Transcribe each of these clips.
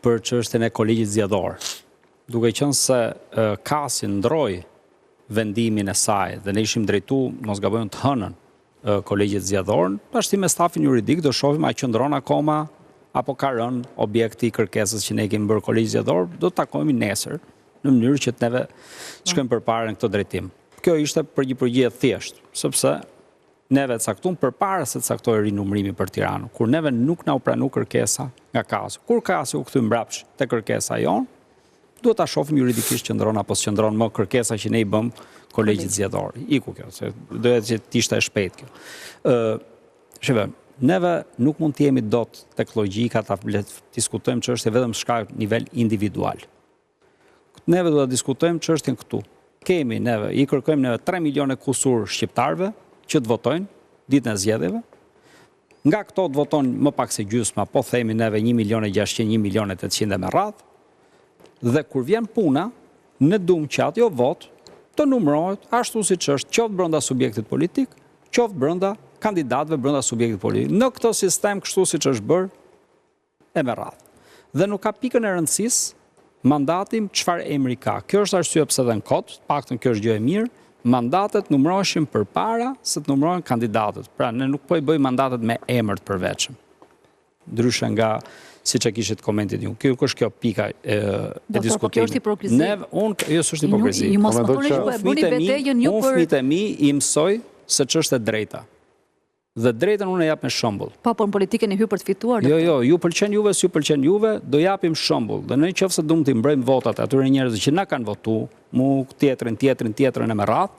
për çështjen e kolegjit zgjedhor. Duke qenë se Kasi ndroi vendimin e saj dhe ne ishim drejtu, mos gabojmë, të hënën kolegjit zgjedhor, tashti me stafin juridik do shohim a qëndron akoma apo ka rënë objekti i kërkesës që ne kemi bërë kolegj zgjedhor, do të takohemi nesër në mënyrë që të neve shkojmë përpara në këtë drejtim. Kjo ishte përgjigje thjesht, sepse neve caktuam përpara se të caktoj rinumërimi për Tiranën, kur neve nuk na u pranu kërkesa nga Kasi. Kur Kasi u kthy mbrapsht te kërkesa jonë, duhet ta shohim juridikisht qëndron apo s'qëndron më kërkesa që ne i bëm kolegjit zgjedhor. Iku kjo, se dohet që të ishte e shpejt kjo. Shikoj, neve nuk mund të jemi dot tek logjika ta diskutojmë çështje vetëm shkak nivel individual. Neve do ta diskutojmë çështjen këtu. Kemi neve, i kërkojmë neve 3 milionë kusur shqiptarëve që të votojnë ditën e zgjedhjeve. Nga këto të votojnë më pak se gjysma, po themi neve 1.600.000, 1.800.000 me radhë. Dhe kur vjen puna, ne duam që ajo vot të numërohet ashtu siç është, qoftë brenda subjektit politik, qoftë brenda kandidatëve brenda subjektit politik. Në këtë sistem kështu siç është bërë e me radhë. Dhe nuk ka pikën e rëndësisë mandatim çfarë emri ka. Kjo është arsye pse edhe në kod, paktën kjo është gjë e mirë, mandatet numëroheshin përpara se të numërohen kandidatët. Pra ne nuk po i bëjmë mandatet me emër të përveçëm. Ndryshe nga siç e kishit komentit ju. Kjo është kjo pika e diskutimit. Kjo është hipokrizi. Jo, s'është hipokrizi. Unë fëmijët e mi i mësoj se ç'është e drejta. Dhe drejtën unë e jap me shembull. Po, por në politikën e hyrë për të fituar. Jo, ju pëlqen juve, s'ju pëlqen juve, do japim shembull. Dhe nëse duam të mbrojmë votat atyre njerëzve që na kanë votuar, mu tjetrën e me radhë,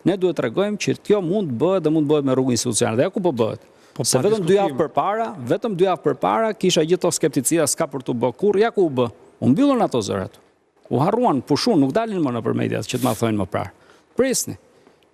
ne duhet të tregojmë që kjo mund bëhet dhe mund bëhet me rrugë institucionale. Dhe ja ku po bëhet? Se vetëm 2 javë përpara kisha gjithë to skepticiteta s'ka për të bë kurrë, ja ku u bë. U mbyllën ato zërat. U harruan, pushun, nuk dalin më nëpër mediat që të ma thojnë më parë. Prisni.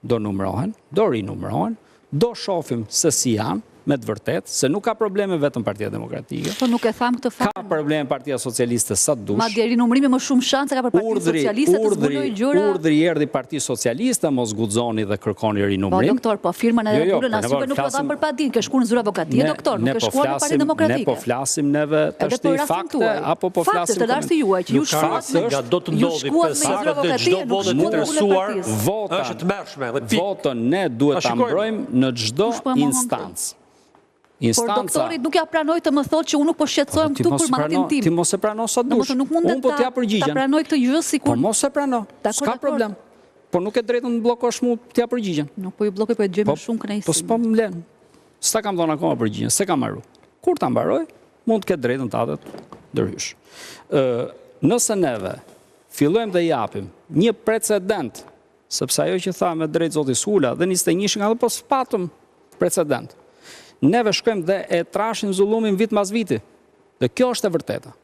Do numërohen, do rinumërohen, do shohim se si janë, me të vërtet, se nuk ka probleme vetëm Partia Demokratike. Po nuk e tham këtë fakt. Ka probleme Partia Socialiste sa dush. Madje rinumërimi më shumë shanse ka për Partinë Socialiste të zbulojë gjëra. Urdhri erdhi Partia Socialiste, mos guxoni dhe kërkoni rinumërim. Po doktor, po firmën edhe punën asyve nuk do dhan për padin, ke shkuar në zyrë avokatie, doktor, nuk ke shkuar në Partinë Demokratike. Ne po flasim neve tashti fakte apo po flasim të lartë juaj që ju shkuat nga do të ndodhi pesë dhe çdo votë të interesuar është të mërshme. Votën ne duhet ta mbrojmë në çdo instancë. Por doktori nuk ja pranoj të më thotë që unë nuk po shqetësohem këtu për mandatin tim. Ti mos e prano sa dush. Unë po t'ja përgjigjen. Ta pranoj këtë gjë sikur. Po mos e prano. S'ka problem. Po nuk e drejtën të bllokosh mu t'ja përgjigjen. Nuk po ju bllokoj, po e gjej me shumë kënaqësi. Po s'po më lën. S'ta kam dhënë akoma përgjigjen, s'e kam marrë. Kur ta mbaroj, mund të ketë drejtën të atë ndërhysh. Nëse neve fillojmë të japim një precedent, sepse ajo që tha me drejt zoti Sula dhe 21 nga po s'patëm precedent. Neve shkojmë dhe e trashim zullumin vit mas viti. Dhe kjo është e vërteta.